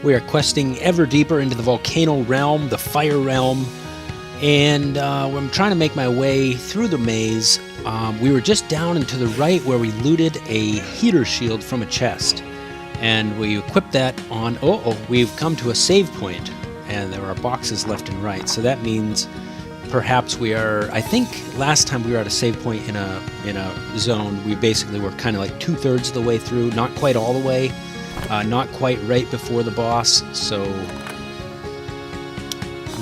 We are questing ever deeper into the volcano realm, the fire realm, and I'm trying to make my way through the maze. We were just down and to the right where we looted a heater shield from a chest, and we equipped that on... we've come to a save point, and there are boxes left and right, so that means perhaps we are... I think last time we were at a save point in a zone, we basically were kind of like 2/3 of the way through, not quite all the way. Not quite right before the boss, so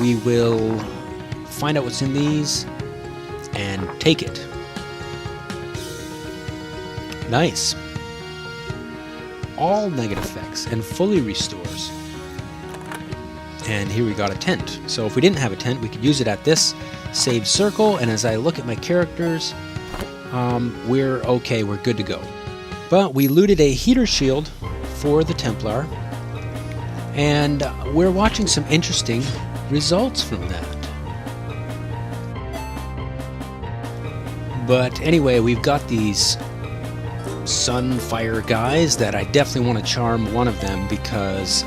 we will find out what's in these and take it. Nice. All negative effects and fully restores. And here we got a tent. So if we didn't have a tent, we could use it at this save circle, and as I look at my characters, we're okay, we're good to go. But we looted a heater shield for the Templar, and we're watching some interesting results from that. But anyway, we've got these Sunfire guys that I definitely want to charm one of them because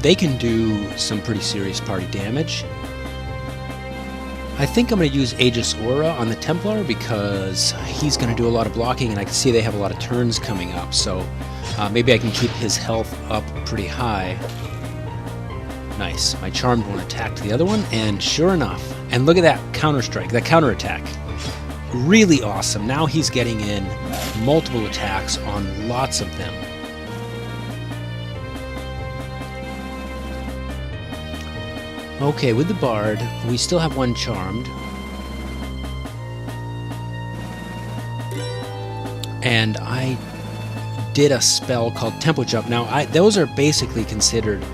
they can do some pretty serious party damage. I think I'm going to use Aegis Aura on the Templar because he's going to do a lot of blocking, and I can see they have a lot of turns coming up, so maybe I can keep his health up pretty high. Nice. My charmed one attacked the other one, and sure enough, and look at that counter-strike, that counter-attack. Really awesome. Now he's getting in multiple attacks on lots of them. Okay, with the Bard, we still have one charmed. And I did a spell called Tempo Jump. Now, those are basically considered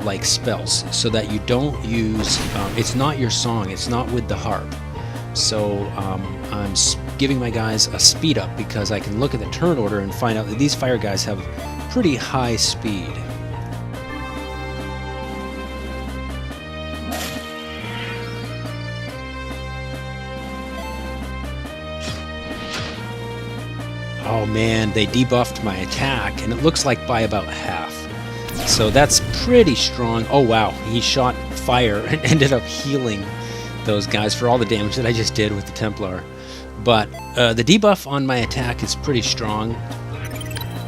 like spells, so that you don't use... it's not your song, it's not with the harp. So I'm giving my guys a speed up because I can look at the turn order and find out that these fire guys have pretty high speed. Oh man, they debuffed my attack, and it looks like by about half. So that's pretty strong. Oh wow, he shot fire and ended up healing those guys for all the damage that I just did with the Templar. But the debuff on my attack is pretty strong.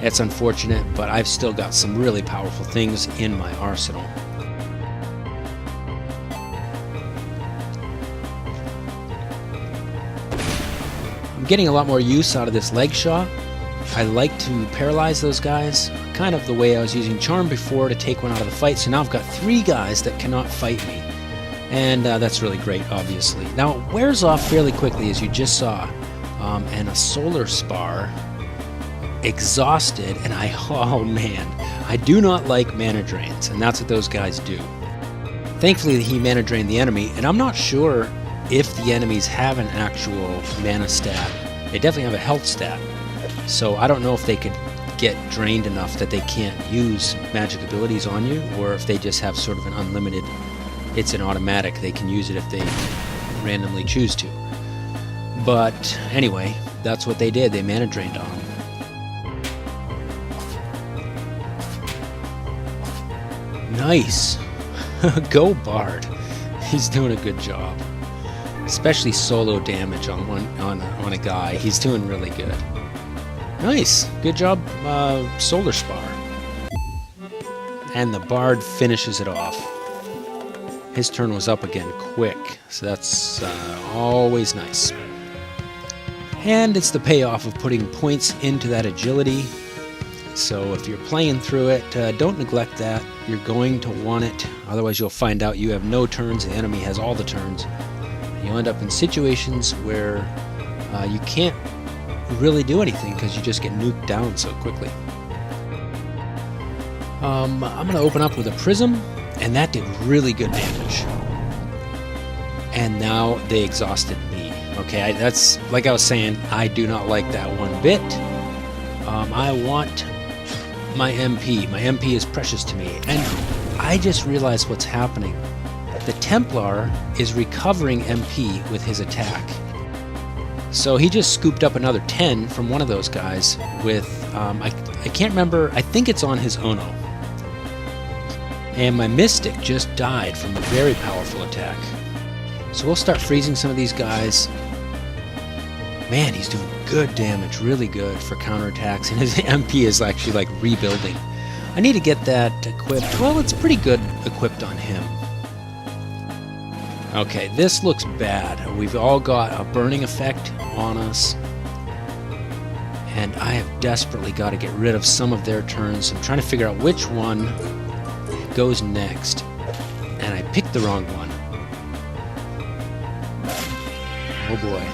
It's unfortunate, but I've still got some really powerful things in my arsenal. I'm getting a lot more use out of this leg shot. I like to paralyze those guys, kind of the way I was using Charm before to take one out of the fight. So now I've got 3 guys that cannot fight me. And that's really great, obviously. Now, it wears off fairly quickly, as you just saw. And a Solar Spar, exhausted, and oh man, I do not like mana drains, and that's what those guys do. Thankfully, he mana drained the enemy, and I'm not sure if the enemies have an actual mana stat. They definitely have a health stat, so I don't know if they could get drained enough that they can't use magic abilities on you, or if they just have sort of an unlimited... It's an automatic, they can use it if they randomly choose to. But anyway, that's what they did, they mana drained on him. Nice! Go Bard! He's doing a good job. Especially solo damage on a guy, he's doing really good. Nice! Good job, Solar Spar. And the Bard finishes it off. His turn was up again quick, so that's always nice. And it's the payoff of putting points into that agility. So if you're playing through it, don't neglect that. You're going to want it, otherwise you'll find out you have no turns, the enemy has all the turns. You'll end up in situations where you can't really do anything because you just get nuked down so quickly. I'm going to open up with a Prism. And that did really good damage. And now they exhausted me. Okay, that's, like I was saying, I do not like that one bit. I want my MP. My MP is precious to me. And I just realized what's happening. The Templar is recovering MP with his attack. So he just scooped up another 10 from one of those guys with, I can't remember, I think it's on his Ono. And my Mystic just died from a very powerful attack. So we'll start freezing some of these guys. Man, he's doing good damage, really good for counterattacks, and his MP is actually like rebuilding. I need to get that equipped. Well, it's pretty good equipped on him. Okay, this looks bad. We've all got a burning effect on us, and I have desperately got to get rid of some of their turns. I'm trying to figure out which one goes next, and I picked the wrong one. Oh boy.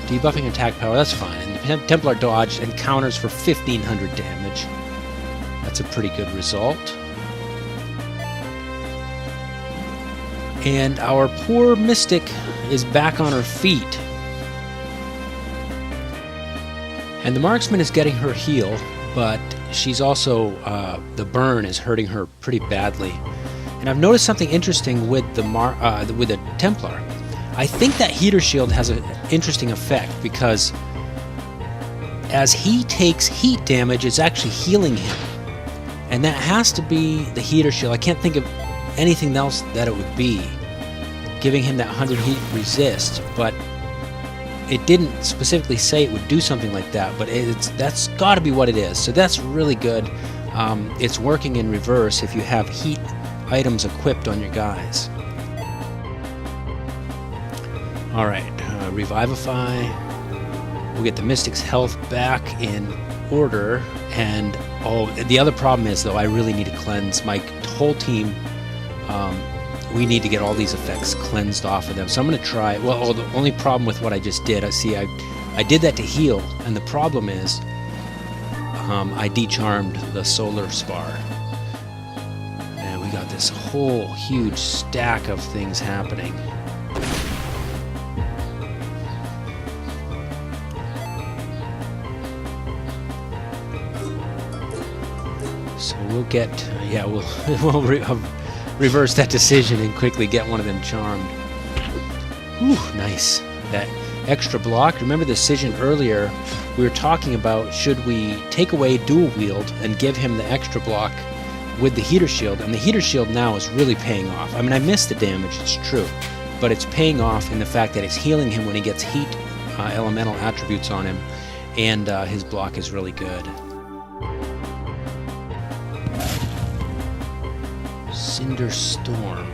Debuffing attack power, that's fine. And the Templar dodge and counters for 1500 damage. That's a pretty good result. And our poor Mystic is back on her feet. And the Marksman is getting her heal, but she's also, the burn is hurting her pretty badly. And I've noticed something interesting with the Templar. I think that Heater Shield has an interesting effect because as he takes heat damage, it's actually healing him. And that has to be the Heater Shield. I can't think of anything else that it would be, giving him that 100 heat resist, but it didn't specifically say it would do something like that, but that's got to be what it is. So that's really good. It's working in reverse if you have heat items equipped on your guys. Alright, Revivify. We'll get the Mystic's health back in order, and the other problem is, though, I really need to cleanse my whole team. We need to get all these effects cleansed off of them. So I'm going to try. Well, the only problem with what I just did, I did that to heal, and the problem is I decharmed the Solar Spar. And we got this whole huge stack of things happening. So we'll get, we'll reverse that decision and quickly get one of them charmed. Ooh, nice. That extra block. Remember the decision earlier, we were talking about should we take away dual wield and give him the extra block with the Heater Shield, and the Heater Shield now is really paying off. I mean, I missed the damage, it's true, but it's paying off in the fact that it's healing him when he gets heat elemental attributes on him, and his block is really good. Cinder Storm.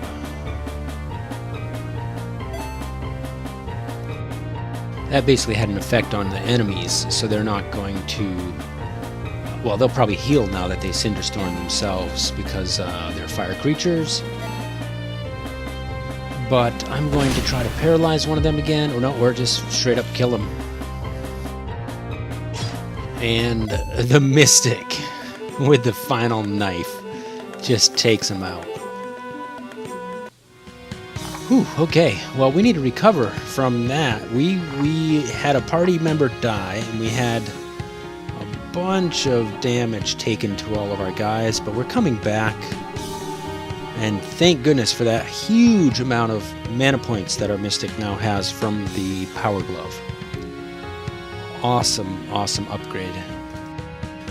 That basically had an effect on the enemies, so they're not going to... Well, they'll probably heal now that they Cinder Storm themselves because they're fire creatures. But I'm going to try to paralyze one of them again, or just straight up kill them. And the Mystic with the final knife just takes him out. Whew, okay, well, we need to recover from that. We had a party member die, and we had a bunch of damage taken to all of our guys, but we're coming back, and thank goodness for that huge amount of mana points that our Mystic now has from the Power Glove. Awesome, awesome upgrade.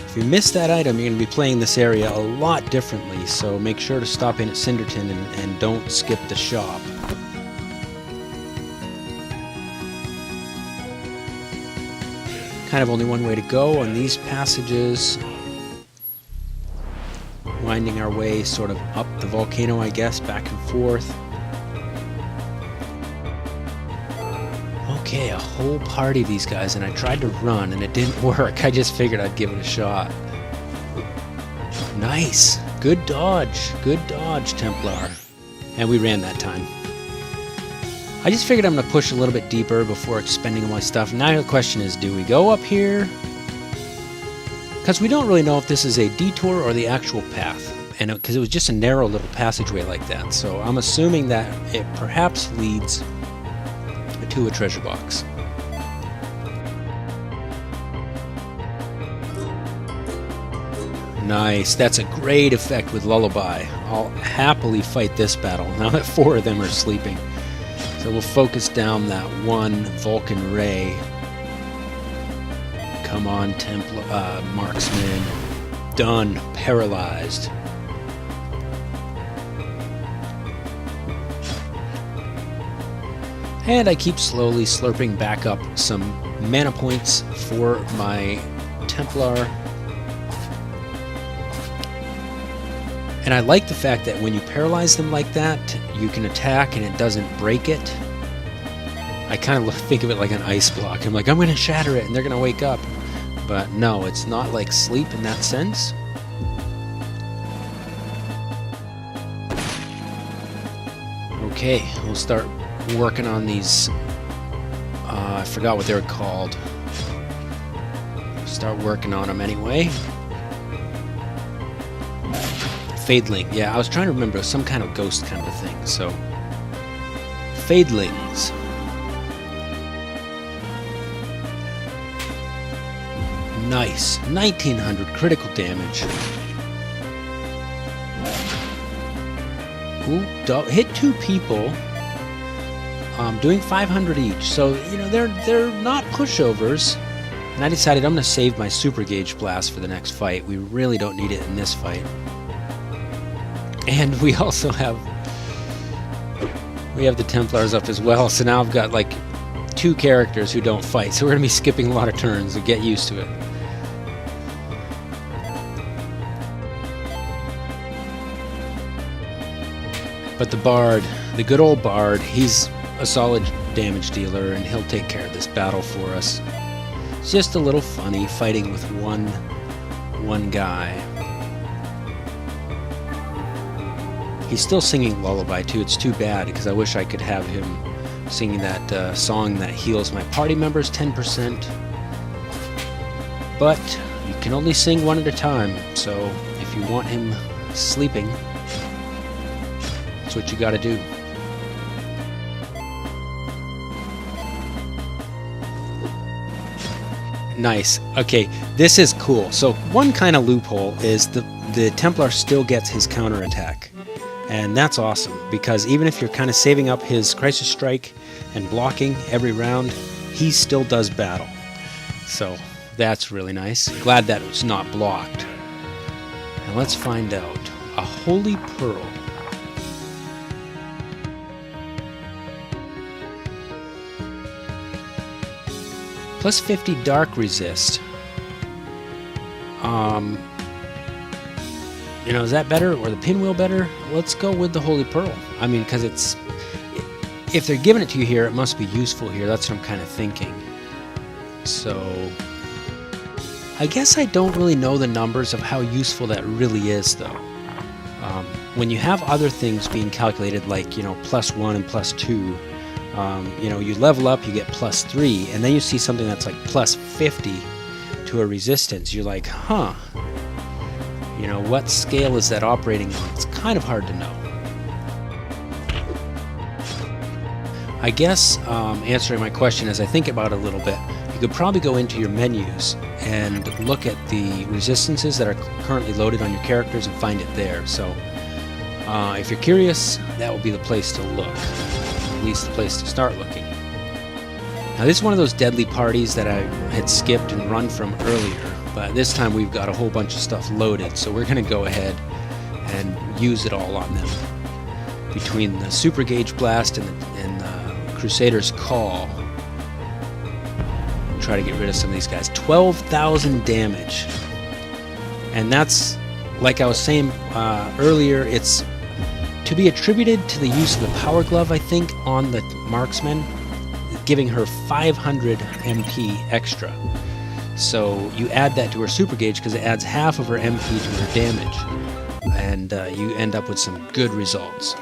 If you missed that item, you're going to be playing this area a lot differently, so make sure to stop in at Cinderton and don't skip the shop. Kind of only one way to go on these passages. Winding our way sort of up the volcano, I guess, back and forth. Okay, a whole party of these guys, and I tried to run and it didn't work. I just figured I'd give it a shot. Nice. Good dodge, Templar. And we ran that time. I just figured I'm going to push a little bit deeper before expending all my stuff. Now the question is, do we go up here? Because we don't really know if this is a detour or the actual path. And because it was just a narrow little passageway like that. So I'm assuming that it perhaps leads to a treasure box. Nice. That's a great effect with Lullaby. I'll happily fight this battle now that 4 of them are sleeping. So we'll focus down that one Vulcan ray. Come on, Marksman. Done. Paralyzed. And I keep slowly slurping back up some mana points for my Templar. And I like the fact that when you paralyze them like that, you can attack and it doesn't break it. I kind of think of it like an ice block. I'm like, I'm going to shatter it and they're going to wake up. But no, it's not like sleep in that sense. Okay, we'll start working on these. I forgot what they're called. Start working on them anyway. Fadeling. Yeah, I was trying to remember some kind of ghost kind of a thing. So, Fadelings. Nice. 1900 critical damage. Ooh, hit 2 people. Doing 500 each. So, you know, they're not pushovers. And I decided I'm going to save my Super Gauge Blast for the next fight. We really don't need it in this fight. And we also have the Templars up as well. So now I've got like 2 characters who don't fight. So we're going to be skipping a lot of turns to get used to it. But the Bard, the good old Bard, he's a solid damage dealer and he'll take care of this battle for us. It's just a little funny fighting with one guy. He's still singing Lullaby too. It's too bad because I wish I could have him singing that song that heals my party members 10%. But you can only sing one at a time, so if you want him sleeping, that's what you gotta do. Nice. Okay, this is cool. So one kind of loophole is the Templar still gets his counterattack. And that's awesome, because even if you're kind of saving up his Crisis Strike and blocking every round, he still does battle. So that's really nice. Glad that it's not blocked. And let's find out. A Holy Pearl. Plus 50 Dark Resist. You know, is that better or the Pinwheel better? Let's go with the Holy Pearl. I mean, because if they're giving it to you here, it must be useful here. That's what I'm kind of thinking. So, I guess I don't really know the numbers of how useful that really is, though. When you have other things being calculated, like, you know, +1 and +2, you know, you level up, you get +3, and then you see something that's like +50 to a resistance. You're like, huh. You know, what scale is that operating on? It's kind of hard to know. I guess answering my question as I think about it a little bit, you could probably go into your menus and look at the resistances that are currently loaded on your characters and find it there. So if you're curious, that will be the place to look, at least the place to start looking. Now this is one of those deadly parties that I had skipped and run from earlier. But this time we've got a whole bunch of stuff loaded, so we're going to go ahead and use it all on them. Between the Super Gauge Blast and the Crusader's Call, we'll try to get rid of some of these guys. 12,000 damage. And that's, like I was saying earlier, it's to be attributed to the use of the Power Glove, I think, on the Marksman, giving her 500 MP extra. So you add that to her Super Gauge because it adds half of her MP to her damage, and you end up with some good results.